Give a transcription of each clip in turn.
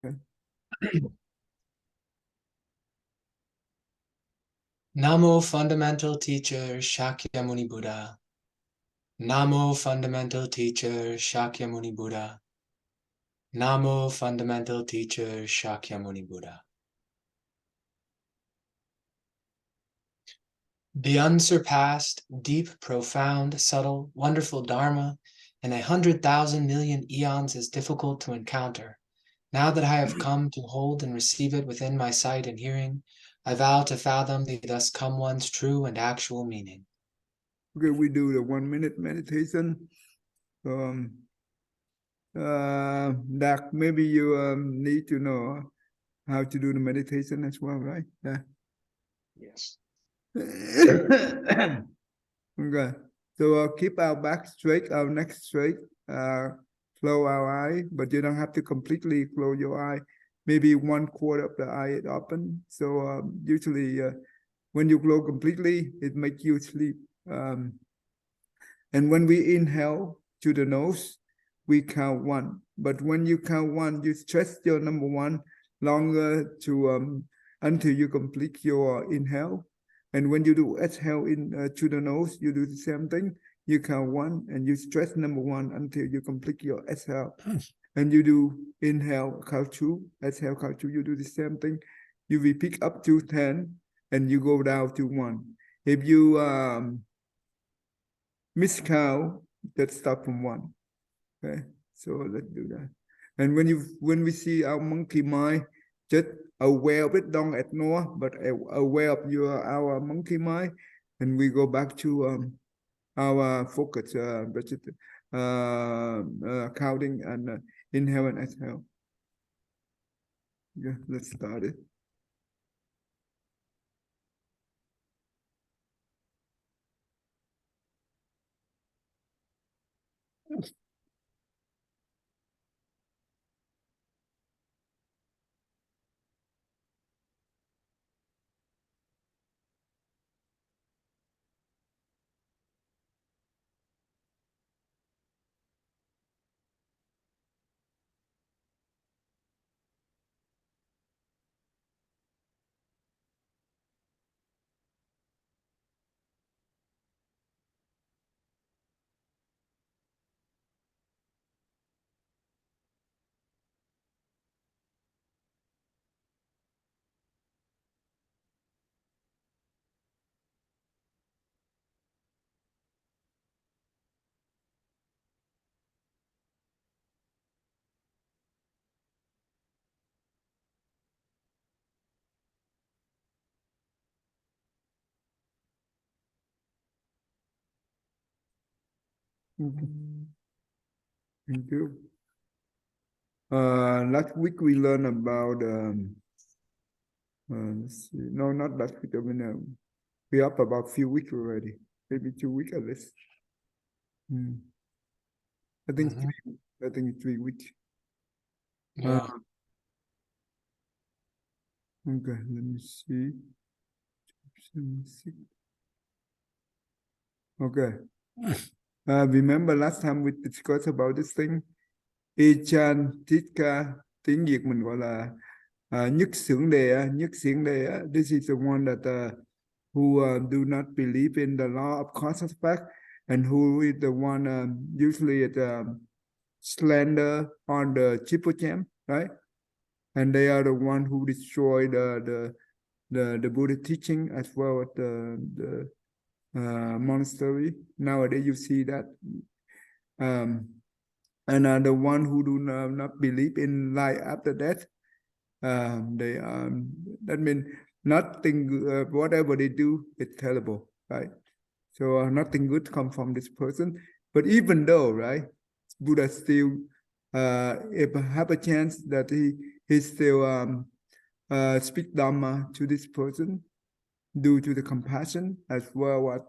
Okay. Namo Fundamental Teacher Shakyamuni Buddha. Namo Fundamental Teacher Shakyamuni Buddha. Namo Fundamental Teacher Shakyamuni Buddha. The unsurpassed, deep, profound, subtle, wonderful Dharma in 100,000 million eons is difficult to encounter. Now that I have come to hold and receive it within my sight and hearing, I vow to fathom the thus come one's true and actual meaning. Okay, we do the 1 minute meditation. Doc, maybe you need to know how to do the meditation as well, right? Yeah. Yes. Okay. So keep our back straight, our neck straight, close our eye, but you don't have to completely close your eye. Maybe 1/4 of the eye is open. So usually when you close completely, it makes you sleep. And when we inhale to the nose, we count 1. But when you count 1, you stretch your number 1 longer to until you complete your inhale. And when you do exhale in to the nose, you do the same thing. You count 1 and you stretch number 1 until you complete your exhale. And you do inhale, count 2, exhale, count 2. You do the same thing. You repeat up to 10 and you go down to 1. If you miscount, let's start from 1. Okay, so let's do that. And when we see our monkey mind, just aware of it, don't ignore, but aware of our monkey mind, and we go back to our focus, counting and inhale and exhale. Yeah, let's start it. Thank you. Last week we learned about let's see. No, not last week. I mean, we're up about a few weeks already, maybe 2 weeks at least. I think I think 3 weeks. Yeah. Okay, let me see. Okay. Remember last time we discussed about this thing. Ajatasatru, tiếng Việt mình gọi là nhất xưởng đề, nhất xiển đề. This is the one that who do not believe in the law of cause and effect, and who is the one usually at slander on the triple gem, right? And they are the one who destroy the Buddha teaching as well as the monastery. Nowadays you see that. And the one who do not believe in life after death, they that means nothing, whatever they do, it's terrible, right? So nothing good come from this person. But even though, right, Buddha still, if have a chance that he still speak Dhamma to this person due to the compassion as well as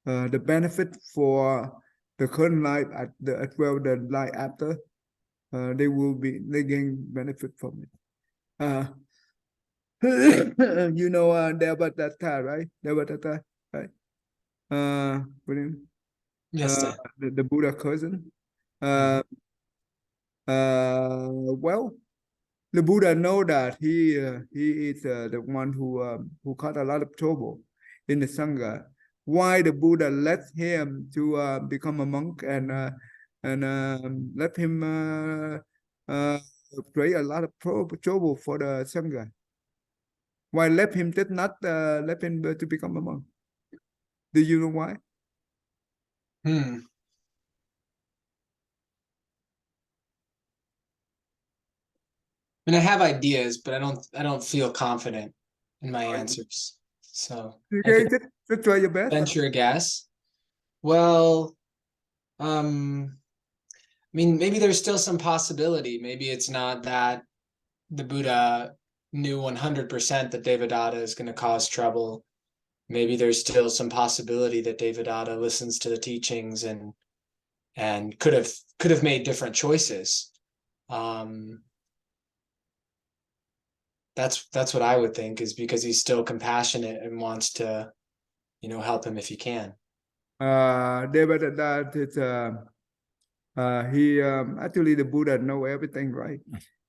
the benefit for the current life as well the life after. They gain benefit from it. You know Devadatta, right? Devadatta, right? Yes, sir. The Buddha cousin. Well, the Buddha know that he is the one who caused a lot of trouble in the Sangha. Why the Buddha let him to become a monk and let him create a lot of trouble for the Sangha? Why let him did not let him to become a monk? Do you know why? I mean, I have ideas, but I don't feel confident in my answers. So I Okay, could just try your best. venture a guess. Well, I mean, maybe there's still some possibility. Maybe it's not that the Buddha knew 100% that Devadatta is going to cause trouble. Maybe there's still some possibility that Devadatta listens to the teachings and could have made different choices. That's what I would think, is because he's still compassionate and wants to, help him if he can. Devadatta is he actually the Buddha know everything, right?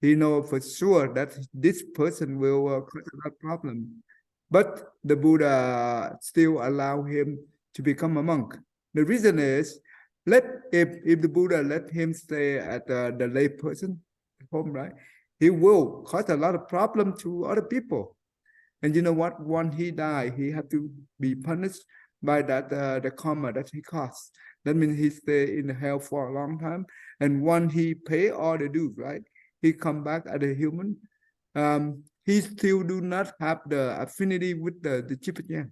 He know for sure that this person will cause a lot of problem, but the Buddha still allow him to become a monk. The reason is, if the Buddha let him stay at the lay person home, right, he will cause a lot of problem to other people. And you know what? When he died, he had to be punished by that the karma that he caused. That means he stay in hell for a long time. And when he pay all the dues, right, he come back as a human. He still do not have the affinity with the Chipajan.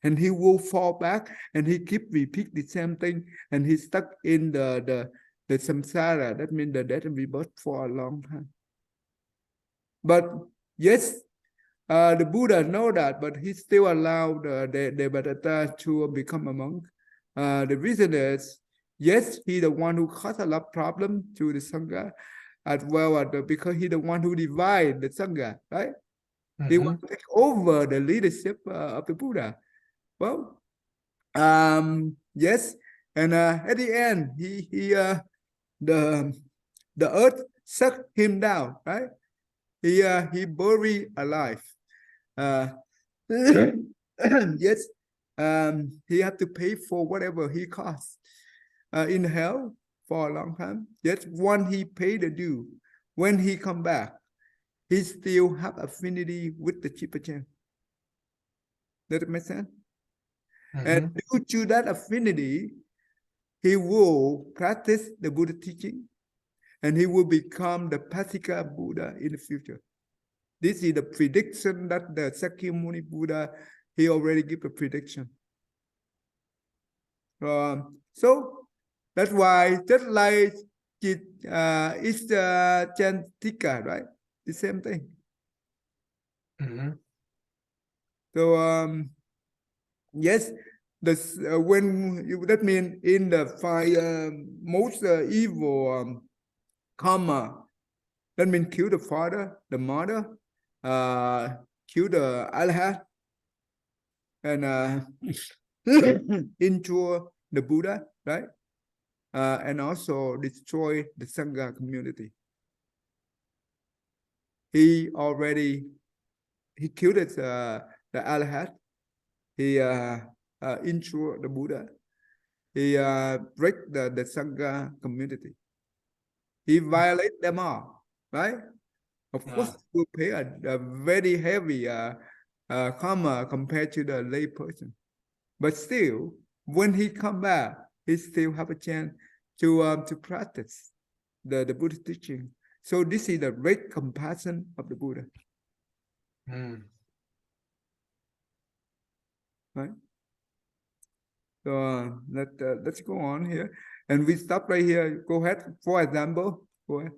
And he will fall back and he keep repeat the same thing. And he's stuck in the samsara. That means the death and rebirth for a long time. But yes, the Buddha know that, but he still allowed the Devadatta to become a monk. The reason is, yes, he the one who caused a lot of problem to the Sangha, as well as because he the one who divide the Sangha, right? He want to take over the leadership of the Buddha. Well, yes, and at the end, the earth sucked him down, right? He buried alive. Yes, he had to pay for whatever he cost in hell for a long time. Yes, when he paid the due, when he come back, he still have affinity with the Chipachen. Does it make sense? And due to that affinity, he will practice the Buddha teaching, and he will become the Pasika Buddha in the future. This is the prediction that the Sakyamuni Buddha, he already gave a prediction. So that's why, just like it's Chantika, right? The same thing. So yes, when that means in the five most evil karma, that means kill the father, the mother, kill the Arhat, and injure the Buddha, right? And also destroy the Sangha community. He killed the Arhat. He injured the Buddha. He break the Sangha community. He violate them all, right? Of course, he will pay a very heavy karma compared to the lay person. But still, when he come back, he still have a chance to practice the Buddhist teaching. So this is the great compassion of the Buddha. Right? So let's go on here. And we stop right here. Go ahead. For example, go ahead.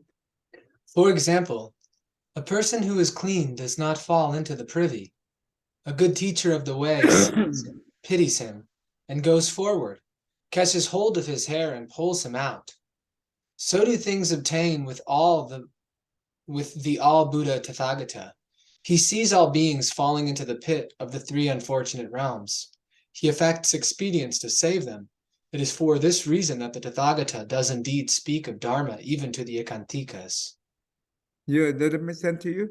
For example, a person who is clean does not fall into the privy. A good teacher of the way pities him and goes forward, catches hold of his hair and pulls him out. So do things obtain with the all Buddha Tathagata. He sees all beings falling into the pit of the three unfortunate realms. He effects expedients to save them. It is for this reason that the Tathagata does indeed speak of Dharma even to the Ekantikas. Yeah, does it make sense to you?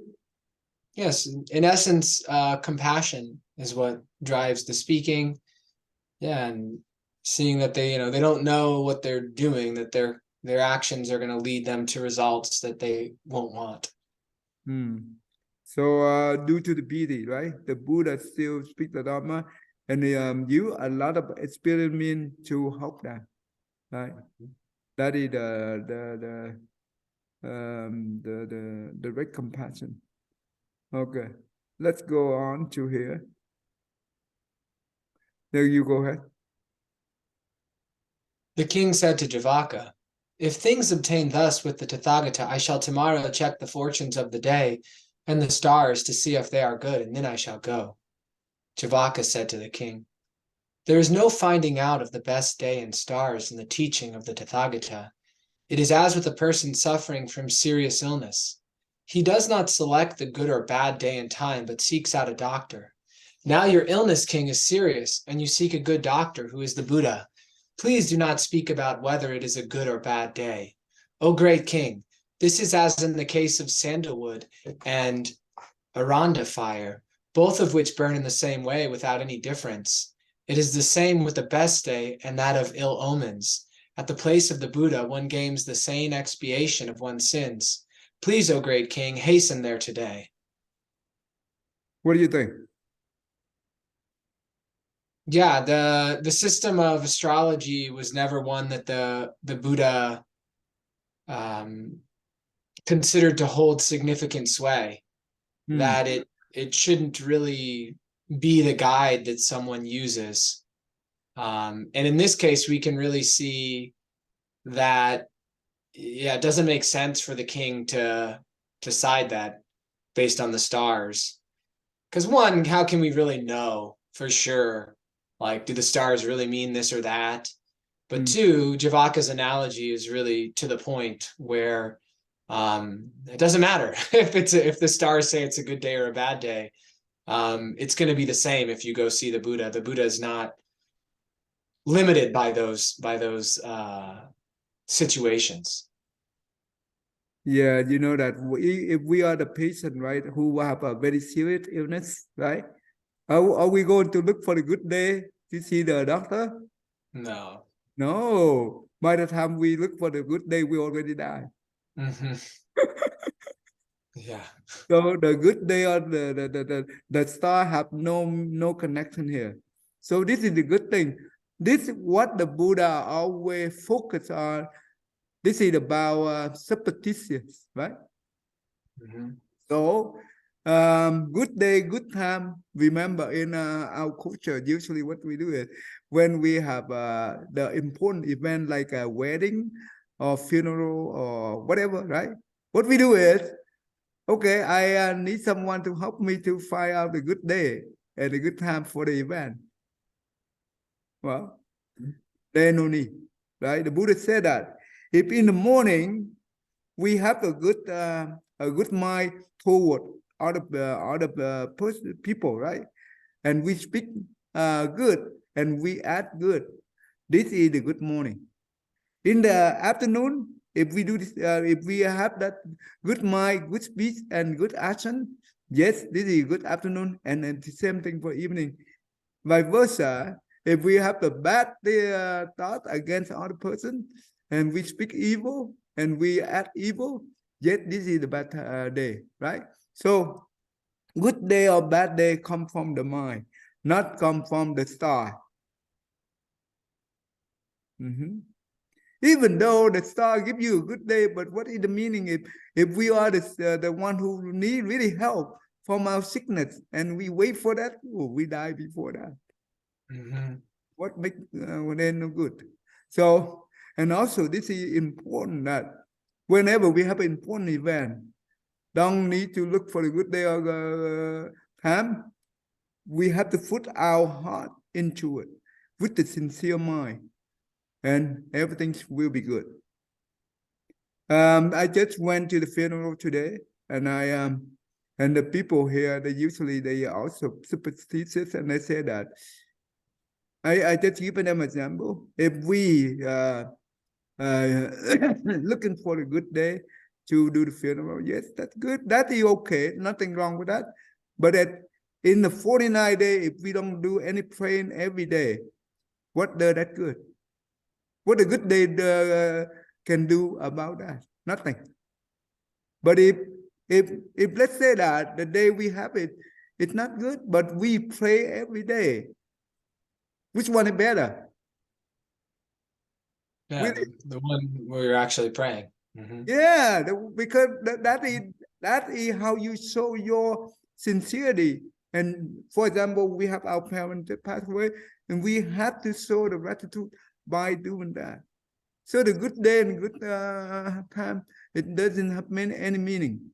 Yes, in essence, compassion is what drives the speaking. Yeah, and seeing that they don't know what they're doing, that their actions are going to lead them to results that they won't want. So due to the pity, right? The Buddha still speak the Dharma, and use a lot of experiment to help that, right? That is the direct compassion. Okay, let's go on to here. There you go ahead. The king said to Javaka, "If things obtain thus with the Tathagata, I shall tomorrow check the fortunes of the day and the stars to see if they are good, and then I shall go." Javaka said to the king, "There is no finding out of the best day and stars in the teaching of the Tathagata. It is as with a person suffering from serious illness. He does not select the good or bad day and time, but seeks out a doctor. Now your illness, king, is serious, and you seek a good doctor who is the Buddha. Please do not speak about whether it is a good or bad day. O great king, this is as in the case of sandalwood and Aranda fire, both of which burn in the same way without any difference. It is the same with the best day and that of ill omens. At the place of the Buddha, one gains the sane expiation of one's sins. Please, O great king, hasten there today." What do you think? Yeah, the system of astrology was never one that the Buddha considered to hold significant sway. That it shouldn't really be the guide that someone uses. And in this case, we can really see that, yeah, it doesn't make sense for the king to decide that based on the stars. Because one, how can we really know for sure? Like, do the stars really mean this or that? But two, Javaka's analogy is really to the point where it doesn't matter if the stars say it's a good day or a bad day. It's going to be the same if you go see the Buddha. The Buddha is not limited by those situations. Yeah, you know that if we are the patient, right, who have a very serious illness, right? Are we going to look for a good day to see the doctor? No. No. By the time we look for the good day, we already die. Yeah. So the good day or the star have no connection here. So this is the good thing. This is what the Buddha always focus on. This is about superstitious, right? So good day, good time. Remember, in our culture, usually what we do is when we have the important event like a wedding or funeral or whatever, right? What we do is, okay, I need someone to help me to find out the good day and a good time for the event. Well, there's no need, right? The Buddha said that if in the morning we have a good mind toward other people, right? And we speak good and we act good. This is the good morning. In the afternoon, if we do this, if we have that good mind, good speech, and good action, yes, this is good afternoon, and the same thing for evening. Vice versa, if we have the bad thought against other person, and we speak evil and we act evil, yet this is the bad day, right? So, good day or bad day come from the mind, not come from the star. Even though the star give you a good day, but what is the meaning if we are the one who need really help from our sickness and we wait for that, we die before that. What make then no good? So, and also this is important that whenever we have an important event, don't need to look for a good day or time. We have to put our heart into it with the sincere mind, and everything will be good. I just went to the funeral today, and and the people here, they are also superstitious, and they say that I just give them an example. If we looking for a good day, to do the funeral. Yes, that's good. That is okay. Nothing wrong with that. But in the 49 days, if we don't do any praying every day, what does that good? What a good day can do about that? Nothing. But if let's say that the day we have it, it's not good, but we pray every day. Which one is better? Yeah, the one where you're actually praying. Yeah, because that is how you show your sincerity. And for example, we have our parents that passed away, and we have to show the gratitude by doing that. So the good day and good time, it doesn't have any meaning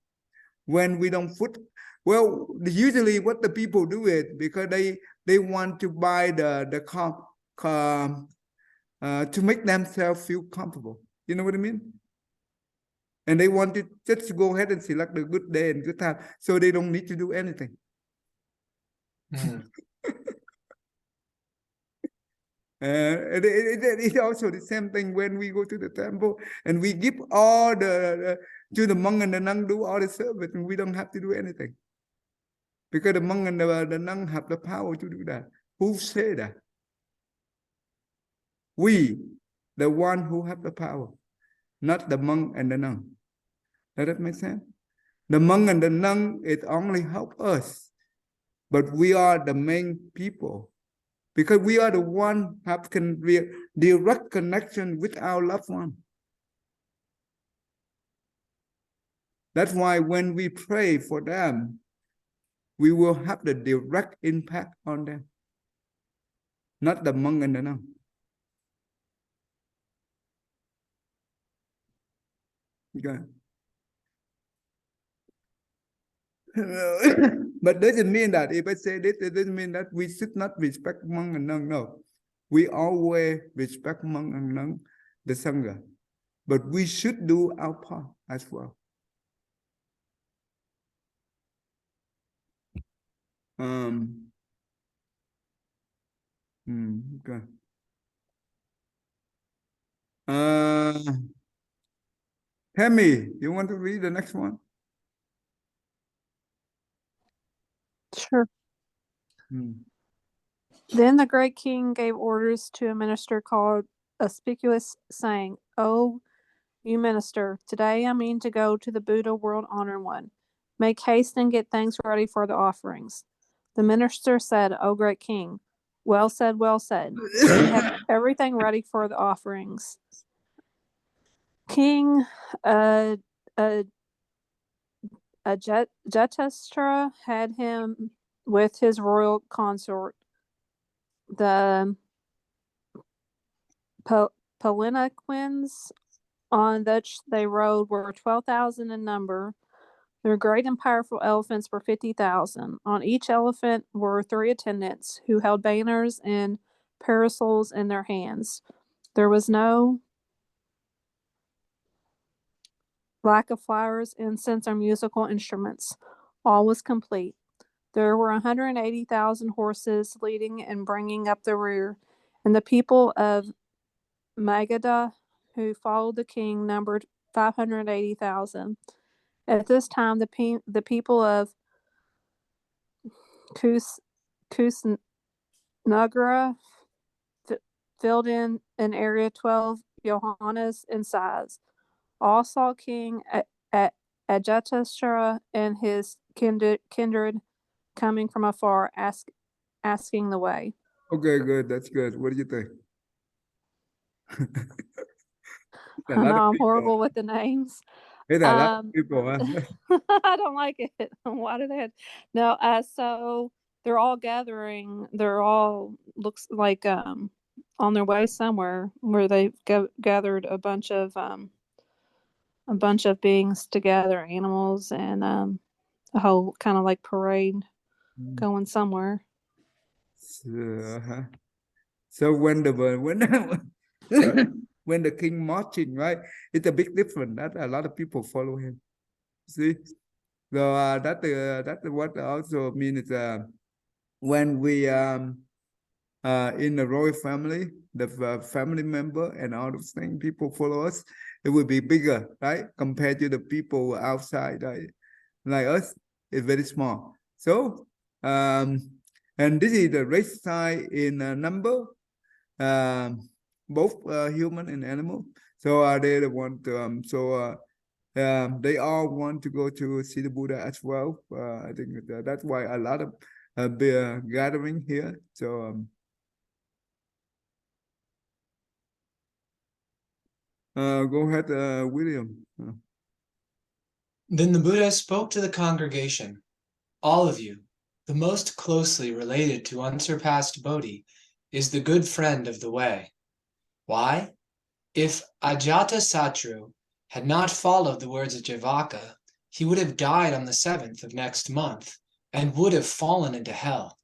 when we don't put. Well, usually what the people do is because they want to buy the car to make themselves feel comfortable. You know what I mean? And they want it just to go ahead and select the good day and good time, so they don't need to do anything. It's also the same thing when we go to the temple and we give all to the monk and the nun, do all the service, and we don't have to do anything because the monk and the nun have the power to do that. Who said that? We, the one who have the power, not the monk and the nun. Does that make sense? The monk and the nun, it only help us, but we are the main people. Because we are the one have direct connection with our loved one. That's why when we pray for them, we will have the direct impact on them, not the monk and the nun. Okay. But doesn't mean that if I say this, it doesn't mean that we should not respect monk and nun. No, we always respect monk and nun, the sangha, but we should do our part as well. Okay. Tammy, you want to read the next one? Sure. Then the great king gave orders to a minister called Auspicious, saying, "Oh, you minister, today I mean to go to the Buddha world honored one. Make haste and get things ready for the offerings." The minister said, "O great king, well said, well said. We have everything ready for the offerings." King Ajatasatru had him with his royal consort. The palanquins on which they rode were 12,000 in number. Their great and powerful elephants were 50,000. On each elephant were 3 attendants who held banners and parasols in their hands. There was no lack of flowers, incense, or musical instruments. All was complete. There were 180,000 horses leading and bringing up the rear, and the people of Magadha who followed the king numbered 580,000. At this time, the people of Kusnagra filled in an area 12 yohanas in size. All saw King Ajatasatru and his kindred coming from afar, asking the way. Okay, good. That's good. What do you think? I know I'm horrible with the names. It's a lot of people. Huh? I don't like it. Why do they? No. So they're all gathering. They're all looks like on their way somewhere where they've gathered a bunch of beings together, animals, and a whole kind of like parade going somewhere. So when the when the king marching, right, it's a big difference. That a lot of people follow him. See, so that's what also means when we in the royal family, the family member and all those things, people follow us. it will be bigger, right? Compared to the people outside, right? Like us, it's very small. So, and this is the race sign in number, both human and animal. So they want to, they all want to go to see the Buddha as well. I think that's why a lot of gathering here. So go ahead, William. Then the Buddha spoke to the congregation. All of you, the most closely related to unsurpassed Bodhi, is the good friend of the way. Why? If Ajatasatru had not followed the words of Javaka, he would have died on the 7th of next month and would have fallen into hell.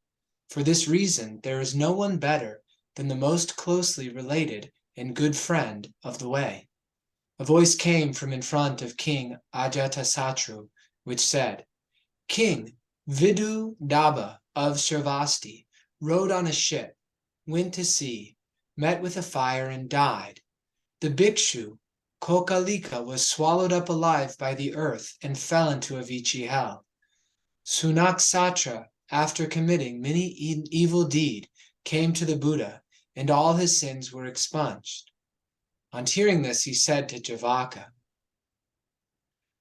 For this reason, there is no one better than the most closely related and good friend of the way. A voice came from in front of King Ajatasatru, which said, King Vidu Daba of Sravasti rode on a ship, went to sea, met with a fire, and died. The bhikshu Kokalika was swallowed up alive by the earth and fell into Avicii hell. Sunaksatra, after committing many evil deed, came to the Buddha, and all his sins were expunged. On hearing this, he said to Javaka,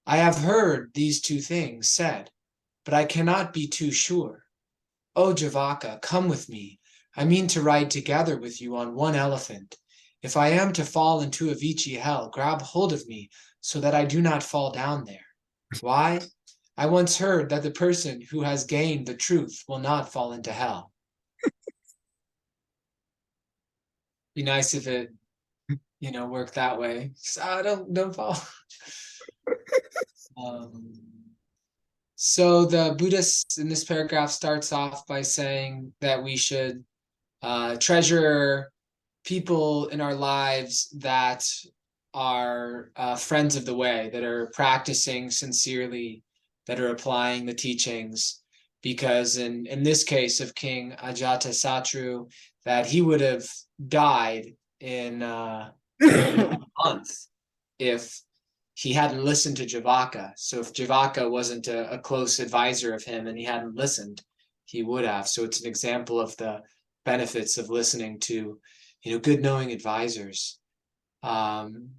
I have heard these two things said, but I cannot be too sure. O Javaka, come with me. I mean to ride together with you on one elephant. If I am to fall into Avicii hell, grab hold of me so that I do not fall down there. Why? I once heard that the person who has gained the truth will not fall into hell. Be nice if it, worked that way. So don't fall. So the Buddhist in this paragraph starts off by saying that we should treasure people in our lives that are friends of the way, that are practicing sincerely, that are applying the teachings, because in this case of King Ajatasatru, that he would have died in a month if he hadn't listened to Javaka. So if Javaka wasn't a close advisor of him and he hadn't listened, he would have. So it's an example of the benefits of listening to, good knowing advisors. And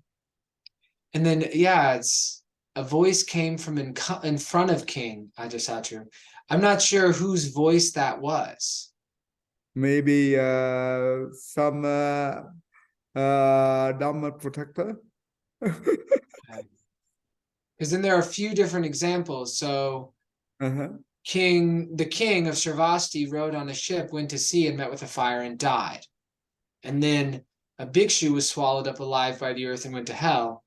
then, it's a voice came from in front of King Ajatasatru. I'm not sure whose voice that was. Maybe some Dharma protector. Because then there are a few different examples. So the king of Sravasti rode on a ship, went to sea, and met with a fire and died. And then a bhikshu was swallowed up alive by the earth and went to hell.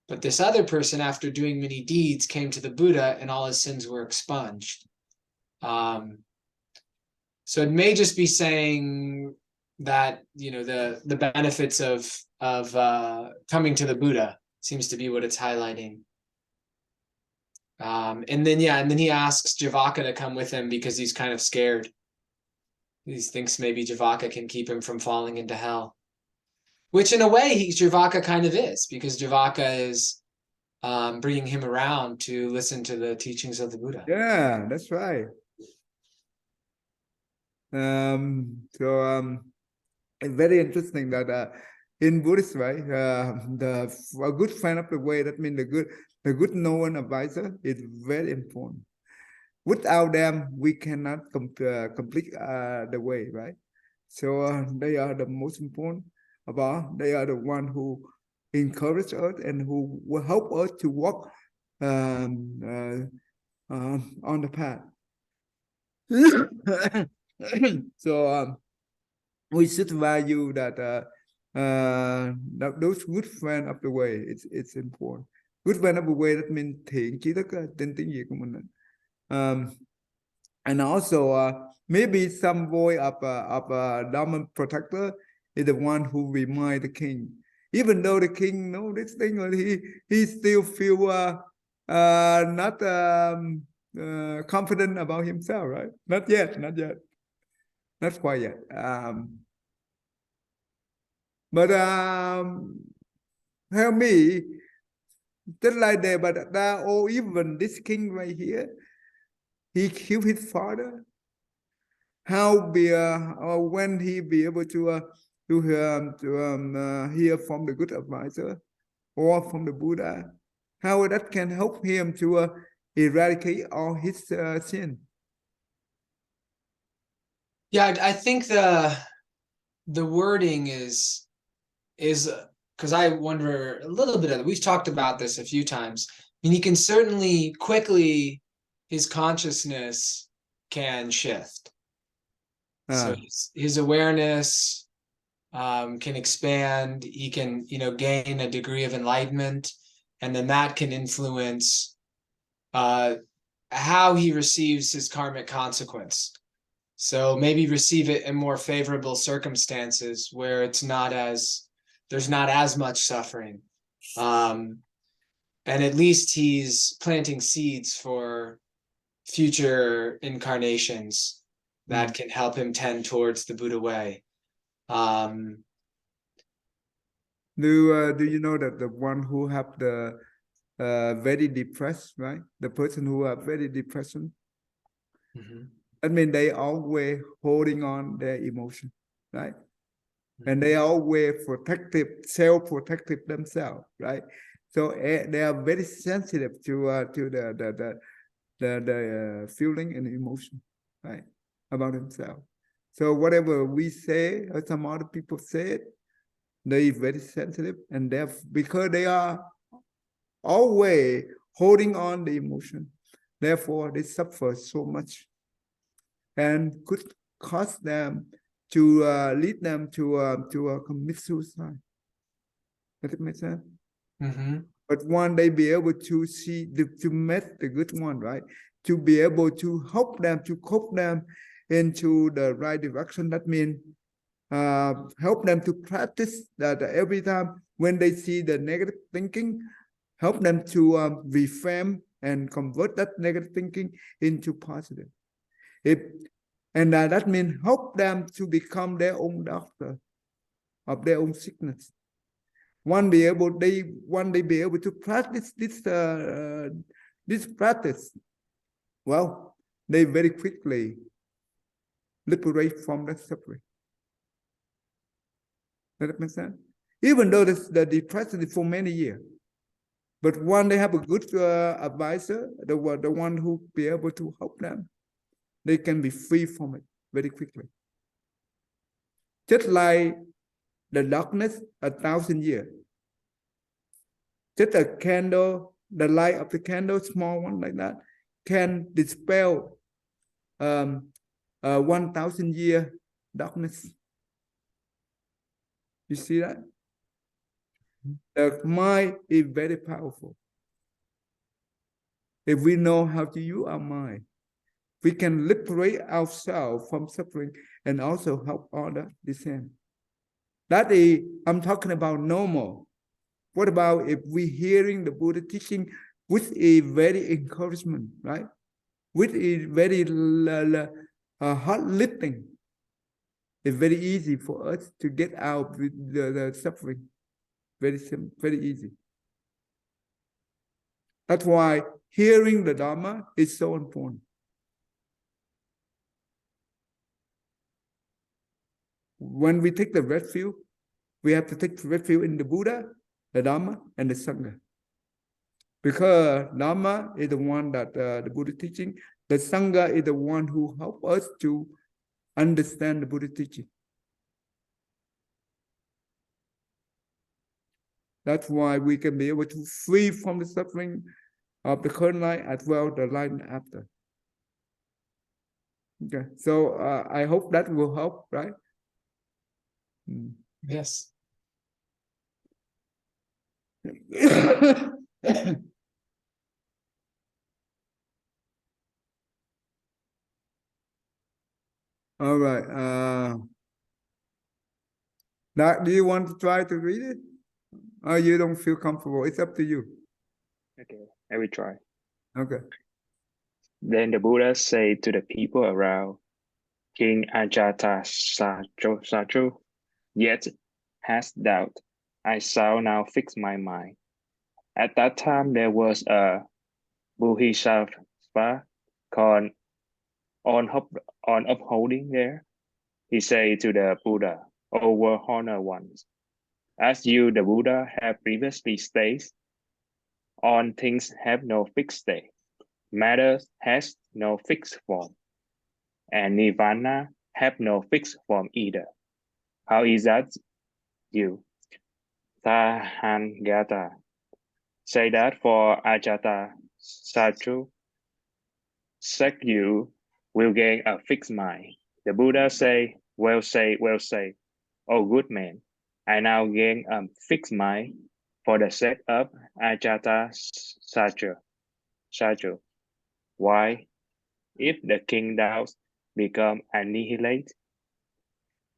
But this other person, after doing many deeds, came to the Buddha and all his sins were expunged. So it may just be saying that, the benefits of coming to the Buddha seems to be what it's highlighting. And then he asks Javaka to come with him because he's kind of scared. He thinks maybe Javaka can keep him from falling into hell, which in a way Javaka kind of is, because Javaka is bringing him around to listen to the teachings of the Buddha. Yeah, that's right. It's very interesting that in Buddhism, right, a good friend of the way, that means the good known advisor is very important. Without them, we cannot complete the way, right? So they are the most important about. They are the one who encourage us and who will help us to walk on the path. So we should value that those good friends of the way. It's important. Good friend of the way, that means thiện tri thức trên tiếng Việt của mình. And also maybe some voice of Dharma protector is the one who remind the king, even though the king know this thing, he still feel not confident about himself, right? Not yet, not quite yet. But help me. Just like the Badatta, or even this king right here, he killed his father. How when he be able to hear from the good advisor or from the Buddha, how that can help him to eradicate all his sin. Yeah, I think the wording is because I wonder a little bit of it. We've talked about this a few times. I mean, he can certainly quickly, his consciousness can shift. So his awareness can expand. He can, gain a degree of enlightenment, and then that can influence how he receives his karmic consequence. So maybe receive it in more favorable circumstances where there's not as much suffering. And at least he's planting seeds for future incarnations that can help him tend towards the Buddha way. Do you know that the one who have the very depressed, right? The person who are very depression. I mean, they always holding on their emotion, right? And they always self-protective themselves, right? So they are very sensitive to the feeling and emotion, right, about themselves. So whatever we say or some other people say, they are very sensitive, and because they are always holding on the emotion, therefore they suffer so much, and could cause them to lead them to commit suicide. Does it make sense? But one, they be able to see to meet the good one, right? To be able to help them, to cope them into the right direction. That means help them to practice that every time when they see the negative thinking, help them to reframe and convert that negative thinking into positive. That means help them to become their own doctor of their own sickness. One be able to practice this practice. Well, they very quickly liberate from that suffering. Does that make sense? Even though the depression is for many years, but when they have a good advisor, the one who be able to help them, they can be free from it very quickly. Just like the darkness 1,000 years. Just a candle, the light of the candle, small one like that, can dispel 1,000 year darkness. You see that? The mind is very powerful. If we know how to use our mind, we can liberate ourselves from suffering and also help others the same. That is, I'm talking about normal. What about if we hearing the Buddha teaching with a very encouragement, right? With a very heart lifting? It's very easy for us to get out with the suffering. Very simple, very easy. That's why hearing the Dharma is so important. When we take the refuge, we have to take refuge in the Buddha, the Dharma, and the Sangha. Because Dharma is the one that the Buddha teaching. The Sangha is the one who help us to understand the Buddha teaching. That's why we can be able to free from the suffering of the current life as well the life after. Okay, so I hope that will help, right? Yes. All right. Now, do you want to try to read it? Or you don't feel comfortable? It's up to you. Okay, I will try. Okay. Then the Buddha said to the people around, King Ajatasatru, yet hast thou I shall now fix my mind. At that time, there was a Bodhisattva called on upholding there. He said to the Buddha, "O honored ones, as you, the Buddha, have previously stated, all things have no fixed state. Matter has no fixed form, and Nirvana have no fixed form either. How is that you, Tahangata, say that for Ajatasatru, sect you will gain a fixed mind?" The Buddha say, well say, O good man, I now gain a fixed mind for the sake of Ajatasatru. Why? If the king doubts become annihilated,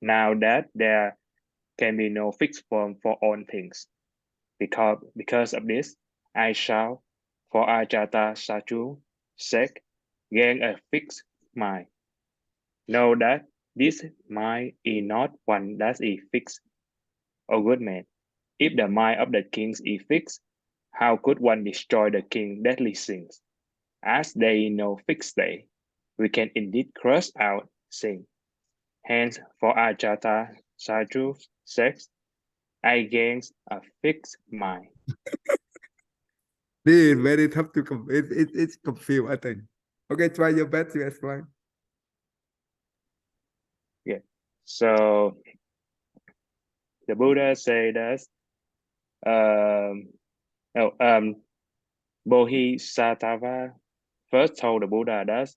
now that there can be no fixed form for all things. Because of this, I shall, for Ajatasatru's sake, gain a fixed mind. Know that this mind is not one that is fixed. O good man, if the mind of the king is fixed, how could one destroy the king's deadly sins? As there is no fixed state, we can indeed crush out sin. Hence, for Ajatasatru's sake, I gain a fixed mind. This is very tough to it's confused, I think. Okay, try your best to explain. Yeah. So the Buddha say that Bodhisattva first told the Buddha that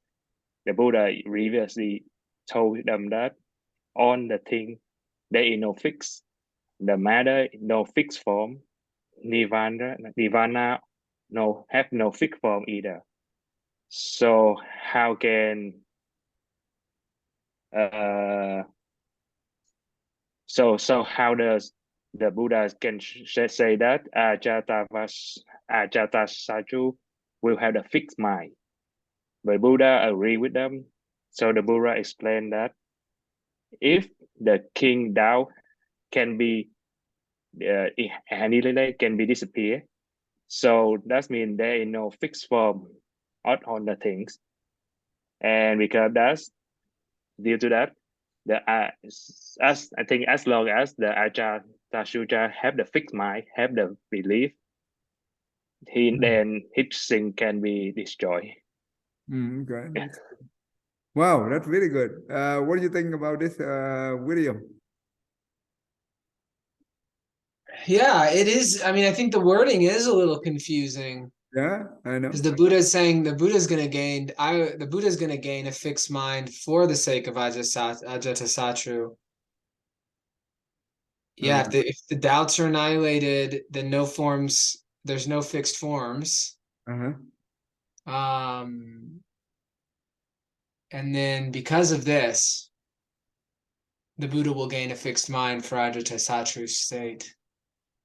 the Buddha previously told them that on the thing there is no fix, the matter no fixed form, nirvana no have no fixed form either. So how can so how does the Buddha can say that Ajatasatru will have a fixed mind? But Buddha agree with them. So the Buddha explained that if the king doubt can be annihilated, can be disappear. So that means there is no fixed form on the things. And because that's due to that, as I think as long as the Ajatasatru have the fixed mind, have the belief, then his sin can be destroyed. Okay. Wow, that's really good. What do you think about this, William? Yeah, it is. I mean, I think the wording is a little confusing. Yeah, I know. Because the Buddha is saying the Buddha is going to gain a fixed mind for the sake of Ajatasatru. Yeah, if the doubts are annihilated, then there's no fixed forms. And then because of this, the Buddha will gain a fixed mind for Ajatasatru's state.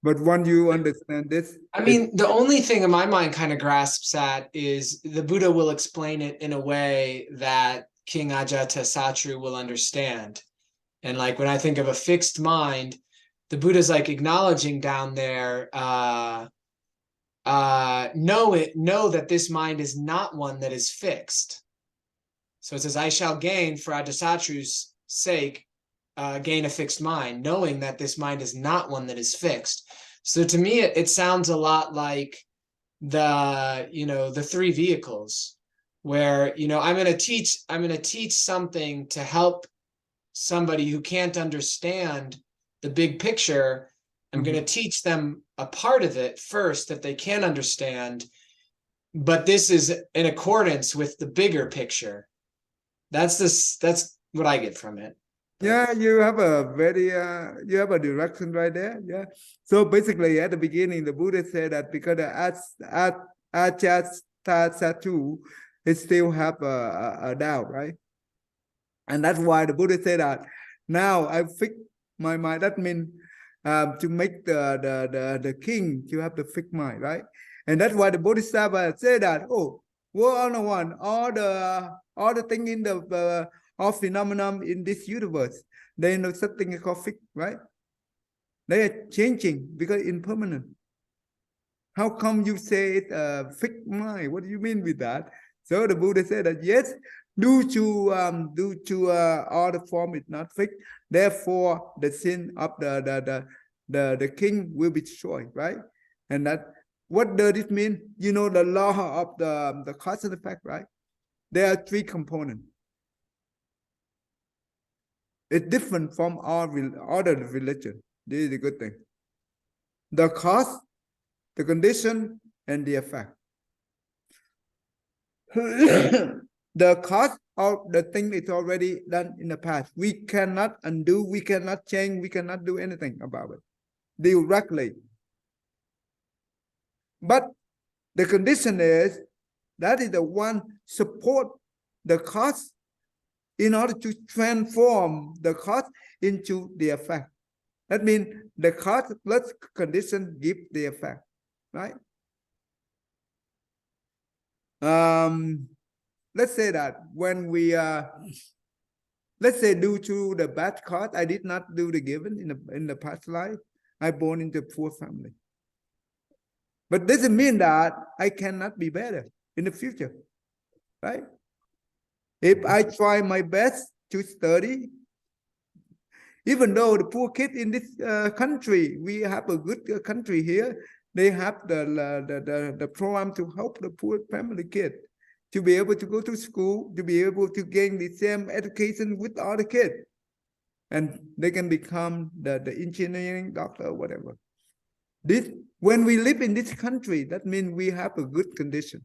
But once you understand this, I mean, the only thing in my mind kind of grasps at is the Buddha will explain it in a way that King Ajatasatru will understand. And like when I think of a fixed mind, the Buddha's like acknowledging down there, know that this mind is not one that is fixed. So it says, I shall gain for Ajatasatru's sake, gain a fixed mind, knowing that this mind is not one that is fixed. So to me, it sounds a lot like the three vehicles, where I'm going to teach something to help somebody who can't understand the big picture. I'm going to teach them a part of it first that they can understand, but this is in accordance with the bigger picture. That's what I get from it. Yeah, you have a direction right there. Yeah. So basically, at the beginning, the Buddha said that because the Ajatasatru, it still have a doubt, right? And that's why the Buddha said that now I fix my mind. That means to make the king to have the fixed mind, right? And that's why the Bodhisattva said that, oh, all the thing in the all phenomenon in this universe, there is no such thing called fixed, right? They are changing because impermanent. How come you say it fixed mind? What do you mean with that? So the Buddha said that yes, due to all the form is not fixed, therefore the sin of the king will be destroyed, right? And that, what does it mean? You know the law of the cause and effect, right? There are three components. It's different from all other religion. This is a good thing. The cause, the condition, and the effect. The cause of the thing is already done in the past. We cannot undo, we cannot change, we cannot do anything about it directly. But the condition is, that is the one support the cause in order to transform the cause into the effect. That means the cause plus condition give the effect, right? Let's say that when we let's say due to the bad cause, I did not do the given in the past life, I born into a poor family. But doesn't mean that I cannot be better in the future, right? If I try my best to study, even though the poor kid in this country, we have a good country here, they have the program to help the poor family kid to be able to go to school, to be able to gain the same education with other kids. And they can become the engineering doctor or whatever. This, when we live in this country, that means we have a good condition.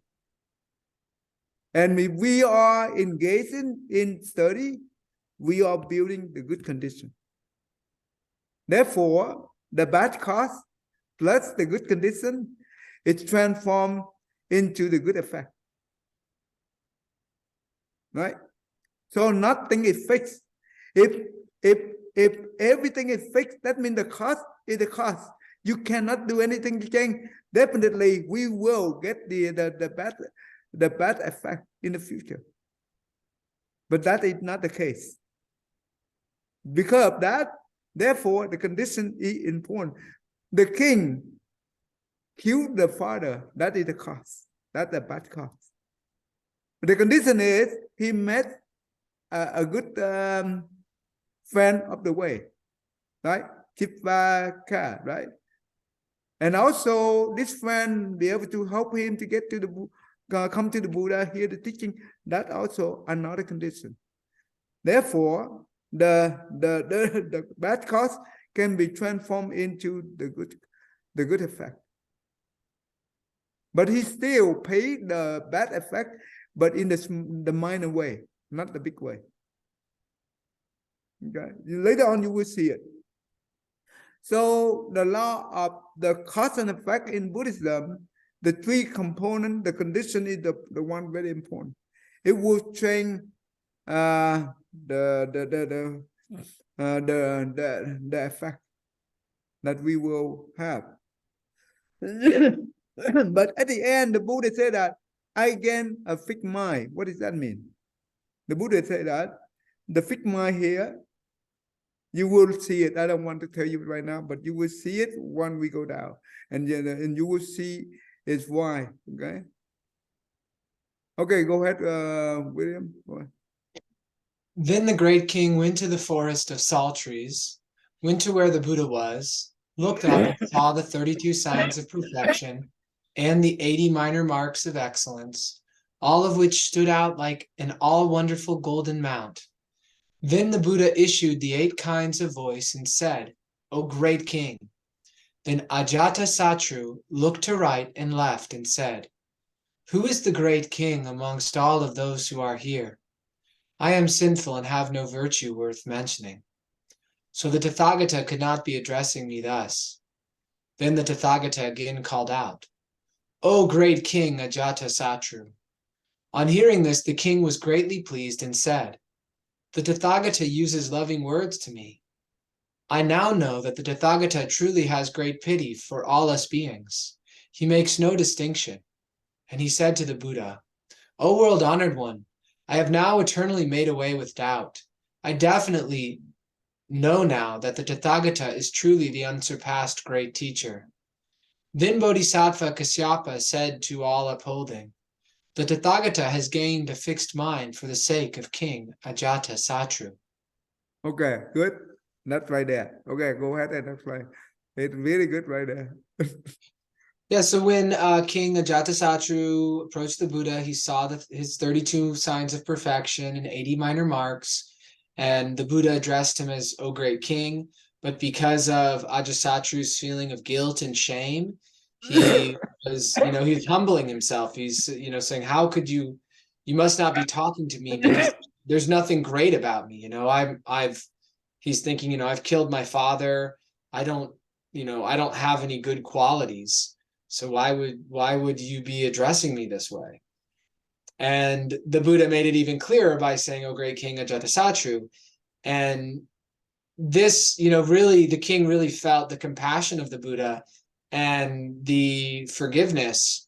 And if we are engaged in study, we are building the good condition. Therefore, the bad cause plus the good condition, it's transformed into the good effect. Right? So nothing is fixed. If everything is fixed, that means the cause is the cause. You cannot do anything to change. Definitely, we will get the bad effect in the future. But that is not the case. Because of that, therefore, the condition is important. The king killed the father. That is the cause. That's the bad cause. But the condition is he met a good friend of the way, right? Chivaka, right? And also, this friend be able to help him to get to the come to the Buddha, hear the teaching. That also another condition. Therefore, the bad cause can be transformed into the good effect. But he still paid the bad effect, but in the minor way, not the big way. Okay, later on you will see it. So the law of the cause and effect in Buddhism, the three components, the condition is the one very important. It will change the effect that we will have. But at the end, the Buddha said that I gain a fixed mind. What does that mean? The Buddha said that the fixed mind here, you will see it. I don't want to tell you right now, but you will see it when we go down, and you will see its why. Okay. Okay, go ahead, William. Go ahead. Then the great king went to the forest of sal trees, went to where the Buddha was, looked up and saw the 32 signs of perfection and the 80 minor marks of excellence, all of which stood out like an all-wonderful golden mount. Then the Buddha issued the 8 kinds of voice and said, O great king. Then Ajatasatru looked to right and left and said, Who is the great king amongst all of those who are here? I am sinful and have no virtue worth mentioning. So the Tathagata could not be addressing me thus. Then the Tathagata again called out, O great king Ajatasatru. On hearing this, the king was greatly pleased and said, The Tathagata uses loving words to me. I now know that the Tathagata truly has great pity for all us beings. He makes no distinction. And he said to the Buddha, O world-honored one, I have now eternally made away with doubt. I definitely know now that the Tathagata is truly the unsurpassed great teacher. Then Bodhisattva Kasyapa said to all upholding, the Tathagata has gained a fixed mind for the sake of King Ajatasatru. Okay, good. That's right there. Okay, go ahead and explain. It's really good right there. Yeah, so when King Ajatasatru approached the Buddha, he saw his 32 signs of perfection and 80 minor marks, and the Buddha addressed him as, "O great king," but because of Ajatasatru's feeling of guilt and shame, he was, he was humbling himself. He's, saying, "How could you must not be talking to me because there's nothing great about me. He's thinking, I've killed my father. I don't have any good qualities. So why would you be addressing me this way?" And the Buddha made it even clearer by saying, "O great king Ajatasatru." And this, really, the king really felt the compassion of the Buddha and the forgiveness.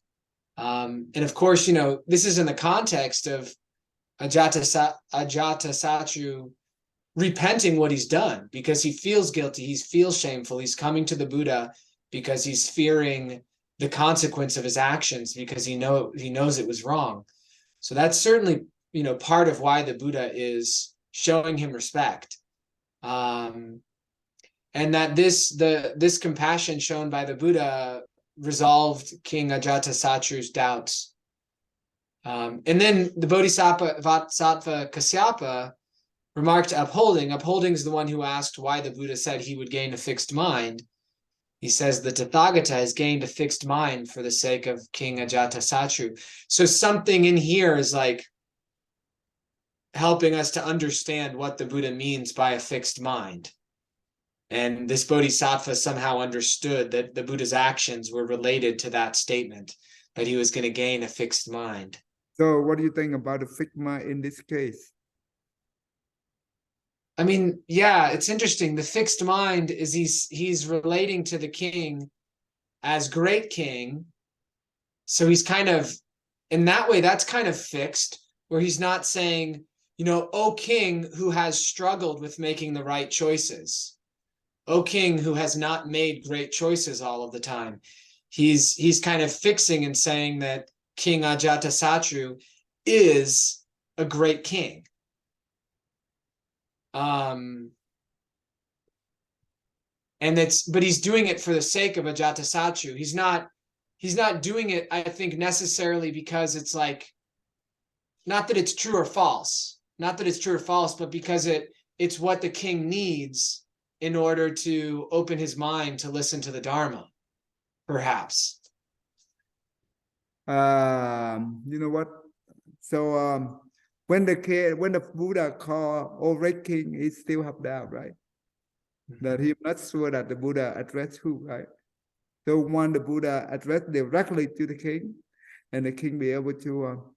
And of course, this is in the context of Ajatasatru repenting what he's done because he feels guilty, he feels shameful, he's coming to the Buddha because he's fearing the consequence of his actions because he knows it was wrong. So that's certainly part of why the Buddha is showing him respect, and that this compassion shown by the Buddha resolved King Ajatasatru's doubts. And then the Bodhisattva Kasyapa remarked to upholding. Upholding is the one who asked why the Buddha said he would gain a fixed mind. He says the Tathagata has gained a fixed mind for the sake of King Ajatasatru. So something in here is like helping us to understand what the Buddha means by a fixed mind. And this Bodhisattva somehow understood that the Buddha's actions were related to that statement, that he was going to gain a fixed mind. So what do you think about the fixed mind in this case? I mean, yeah, it's interesting. The fixed mind is he's relating to the king as great king. So he's kind of, in that way, that's kind of fixed, where he's not saying, "O king who has struggled with making the right choices. O king who has not made great choices all of the time." He's kind of fixing and saying that King Ajatasatru is a great king. But he's doing it for the sake of Ajatasatru. He's not doing it, I think, necessarily because it's like, not that it's true or false, but because it's what the king needs in order to open his mind to listen to the Dharma, perhaps. You know what? So when the Buddha called, "O great king," he still have doubt, right? That he's not sure that the Buddha addressed who, right? So when the Buddha addressed directly to the king, and the king be able to,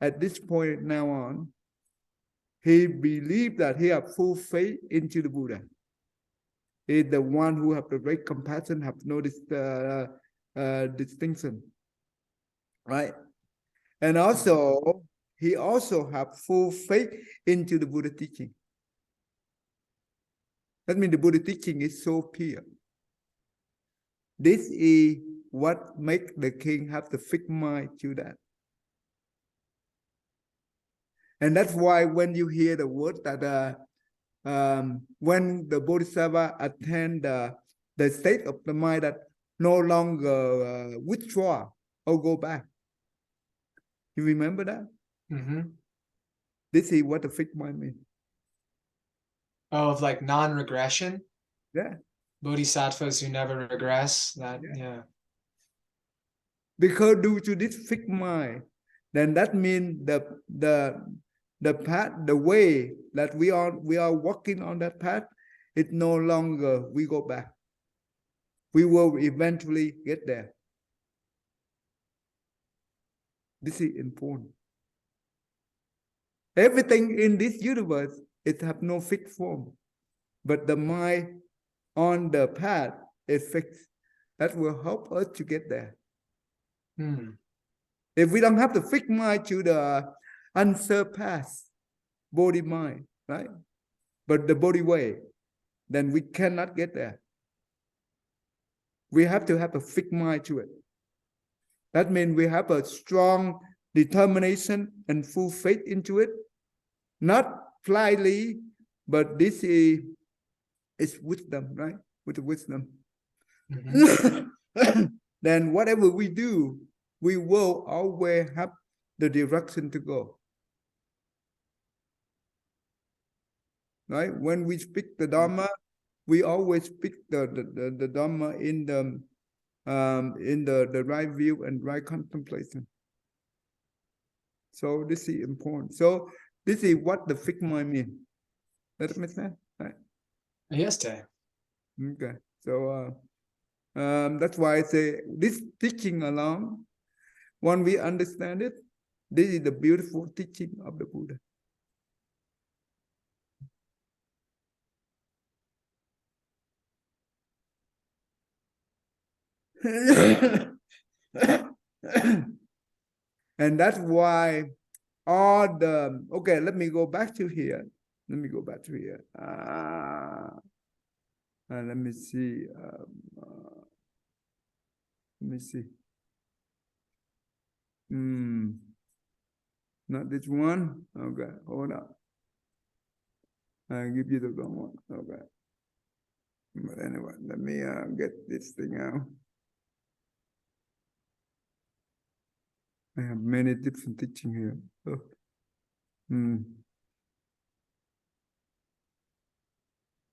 at this point now on, he believed that he had full faith into the Buddha. He's the one who have the great compassion, have no distinction, right? And also, he also have full faith into the Buddha teaching. That means the Buddha teaching is so pure. This is what makes the king have the fixed mind to that. And that's why when you hear the word that when the Bodhisattva attend the state of the mind that no longer withdraw or go back. You remember that? Mm-hmm. This is what the fixed mind means. Oh, of like non-regression? Yeah. Bodhisattvas who never regress. That, yeah. Because due to this fixed mind, then that means the path, the way that we are walking on that path, it no longer we go back. We will eventually get there. This is important. Everything in this universe, it have no fixed form, but the mind on the path is fixed. That will help us to get there. If we don't have the fixed mind to the unsurpassed body mind, right? But the body way, then we cannot get there. We have to have a fixed mind to it. That means we have a strong determination and full faith into it. Not blindly, but this is wisdom, right? With the wisdom. Then whatever we do, we will always have the direction to go. Right? When we speak the Dharma, we always speak the Dharma in the right view and right contemplation. So this is important. So this is what the fixed mind means. Does that make sense? Right? Yes, Thầy. Okay. So that's why I say this teaching alone, when we understand it, this is the beautiful teaching of the Buddha. And that's why all the, okay, let me go back to here. Let me go back to here. Let me see. Let me see. Not this one. Okay, hold up. I'll give you the wrong one. Okay. But anyway, let me get this thing out. I have many different teaching here. Oh.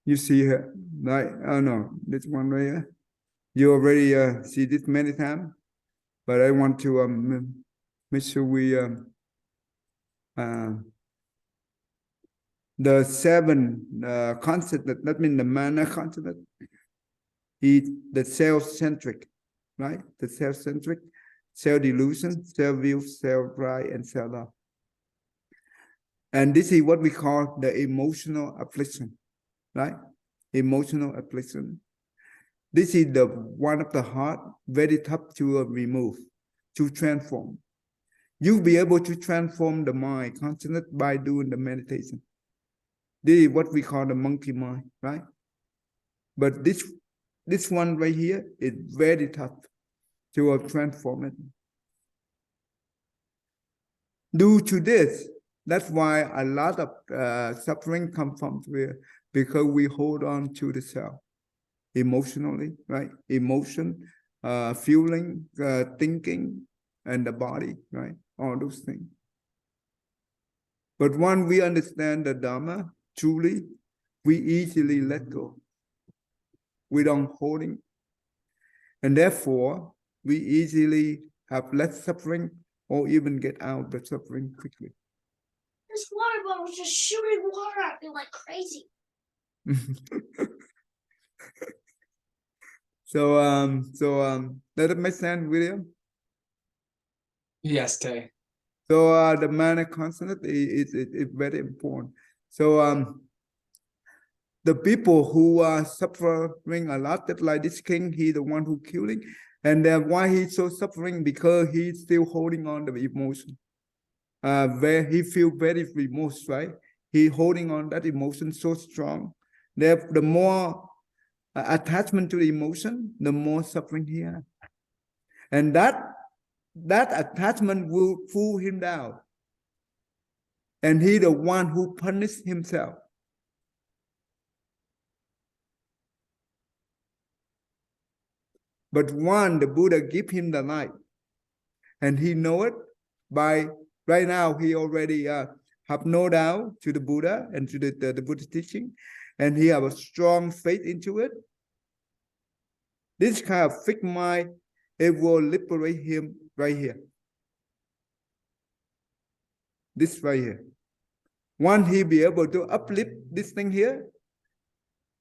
You see here, right? Oh no, this one right here. You already see this many times, but I want to make sure we the 7 concept, that means the mana concept, is the self-centric, right? The self-centric, self-delusion, self-view, self-pride, and self-love. And this is what we call the emotional affliction, right? Emotional affliction. This is the one of the hard, very tough to remove, to transform. You'll be able to transform the mind consciousness by doing the meditation. This is what we call the monkey mind, right? But this one right here is very tough to transform it. Due to this, that's why a lot of suffering comes from here, because we hold on to the self emotionally, right? Emotion, feeling, thinking, and the body, right? All those things. But when we understand the Dharma truly, we easily let go. We don't holding, and therefore we easily have less suffering, or even get out of the suffering quickly. This water bottle's just shooting water at me like crazy. So does it make sense, William? Yes, Thầy. So the mana constant is very important. So the people who are suffering a lot, that like this king, he's the one who killing, and why he's so suffering, because he's still holding on to the emotion. Where he feel very remorse, right? He holding on that emotion so strong. The more attachment to the emotion, the more suffering he has. And that attachment will pull him down. And he the one who punished himself. But one, the Buddha give him the light. And he know it by, right now he already have no doubt to the Buddha and to the Buddhist teaching. And he have a strong faith into it. This kind of fixed mind, it will liberate him right here. This right here. Once he be able to uplift this thing here,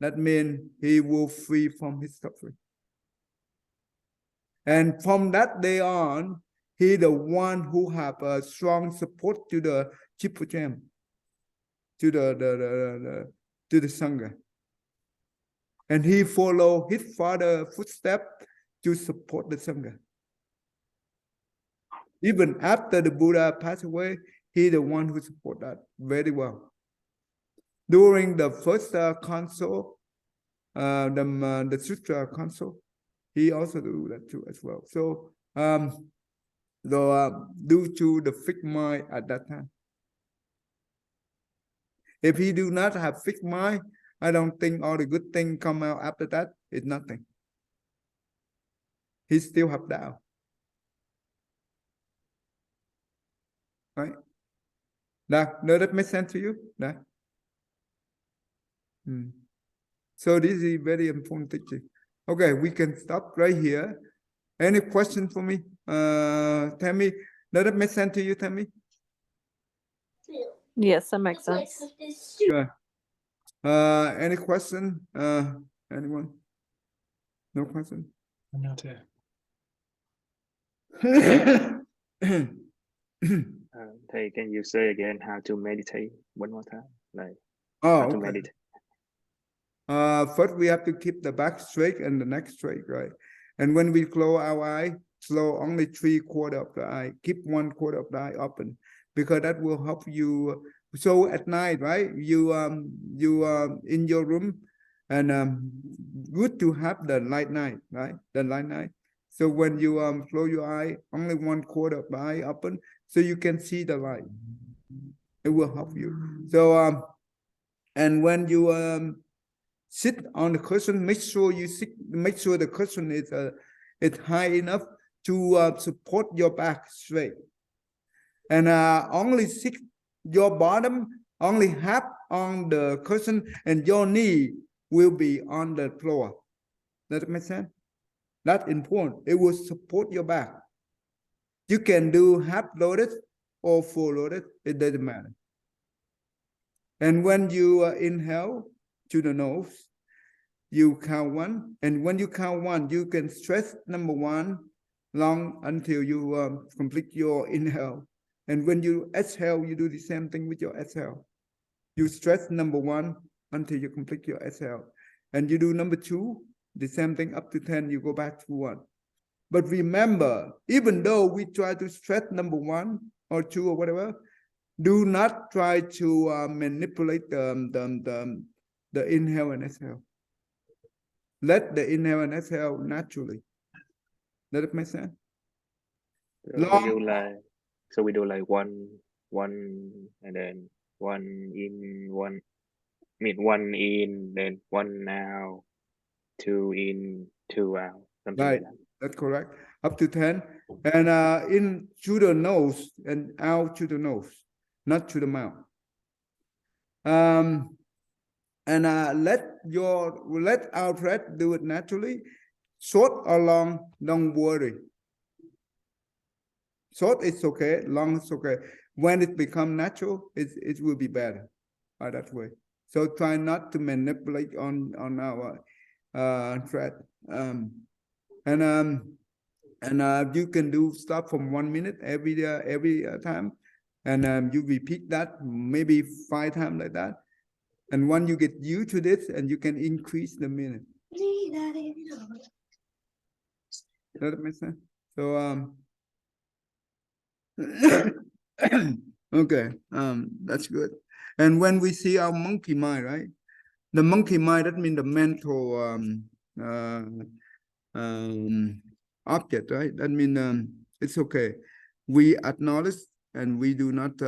that means he will free from his suffering. And from that day on, he the one who have a strong support to the Chipujam, to the Sangha. And he follow his father's footsteps to support the Sangha. Even after the Buddha passed away, he the one who support that very well. During the first council, the Sutra Council. He also do that too as well. So due to the fixed mind at that time. If he do not have fixed mind, I don't think all the good things come out after that. It's nothing. He still have doubt. Right? Does that make sense to you? So this is very important teaching. Okay, we can stop right here. Any question for me? Tammy, does that make sense to you, Tammy? Yes, that makes sense. Good. Any question? Anyone? No question? No, too. Thầy, can you say again how to meditate one more time? Like Oh, how to okay. meditate. First we have to keep the back straight and the neck straight, right? And when we close our eye, close only 3/4 of the eye. Keep 1/4 of the eye open, because that will help you. So at night, right? You in your room, and good to have the light night, right? The light night. So when you close your eye, only 1/4 of the eye open, so you can see the light. It will help you. So and when you sit on the cushion, make sure the cushion is high enough to support your back straight. And only sit your bottom only half on the cushion, and your knee will be on the floor. Does that make sense? That's important. It will support your back. You can do half loaded or full loaded. It doesn't matter. And when you inhale to the nose, you count 1. And when you count 1, you can stress number 1 long until you complete your inhale. And when you exhale, you do the same thing with your exhale. You stress number 1 until you complete your exhale. And you do number 2, the same thing up to 10, you go back to 1. But remember, even though we try to stress number 1 or 2 or whatever, do not try to manipulate the inhale and exhale. Let the inhale and exhale naturally. Does that make sense? So we do like one, and then 1 in, 1. I mean 1 in, then 1 out, 2 in, 2 out. Something Right. like that. That's correct. Up to 10. And in through the nose and out to the nose, not to the mouth. And let our breath do it naturally. Short or long, don't worry. Short is okay, long is okay. When it becomes natural, it will be better by that way. So try not to manipulate on our thread. And you can do stuff from 1 minute every time, and you repeat that maybe 5 times like that. And when you get used to this, and you can increase the minute. Does that make sense? So okay, that's good. And when we see our monkey mind, right? The monkey mind, that means the mental object, right? That means it's okay. We acknowledge, and we do not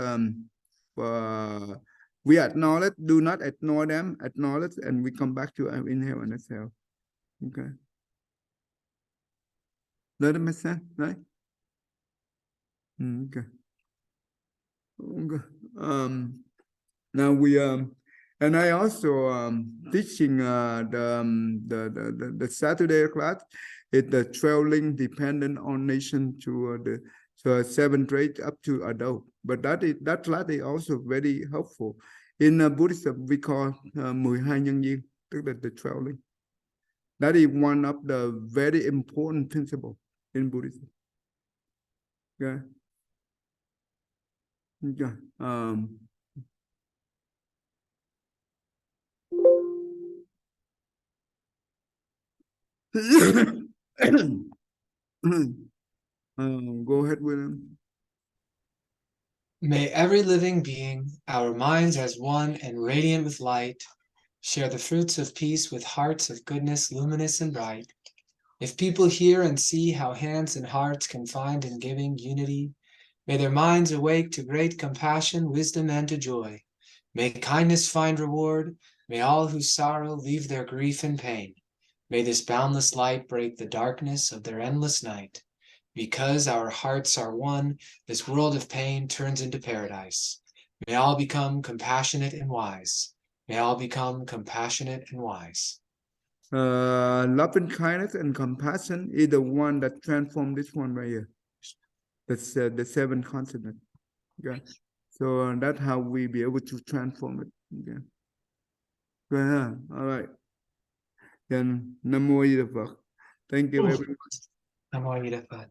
we acknowledge, do not ignore them, acknowledge, and we come back to our inhale and exhale. Okay. Does that make sense, right? Okay. Okay. Now we and I also teaching the Saturday class. It's the trailing dependent on nation to the 7th grade up to adult. But that class is also very helpful. In Buddhism, we call 12 nhân duyên, tức là the trailing. That is one of the very important principles in Buddhism. Okay. Okay. Go ahead, William. May every living being, our minds as one and radiant with light, share the fruits of peace with hearts of goodness, luminous and bright. If people hear and see how hands and hearts can find in giving unity, may their minds awake to great compassion, wisdom, and to joy. May kindness find reward. May all who sorrow leave their grief and pain. May this boundless light break the darkness of their endless night. Because our hearts are one, this world of pain turns into paradise. May all become compassionate and wise. May all become compassionate and wise. Love and kindness and compassion is the one that transforms this one right here. That's the 7 consonants. Okay, so that's how we be able to transform it. Okay, good. All right. Then Namo Di Phật. Thank you, everyone. Namo Ajatasatru.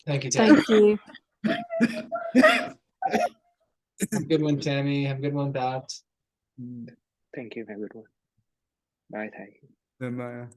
Thank you, Tammy. Thank you. Have a good one, Tammy. Have a good one, Dot. Thank you, everyone. Bye, thầy. Bye bye.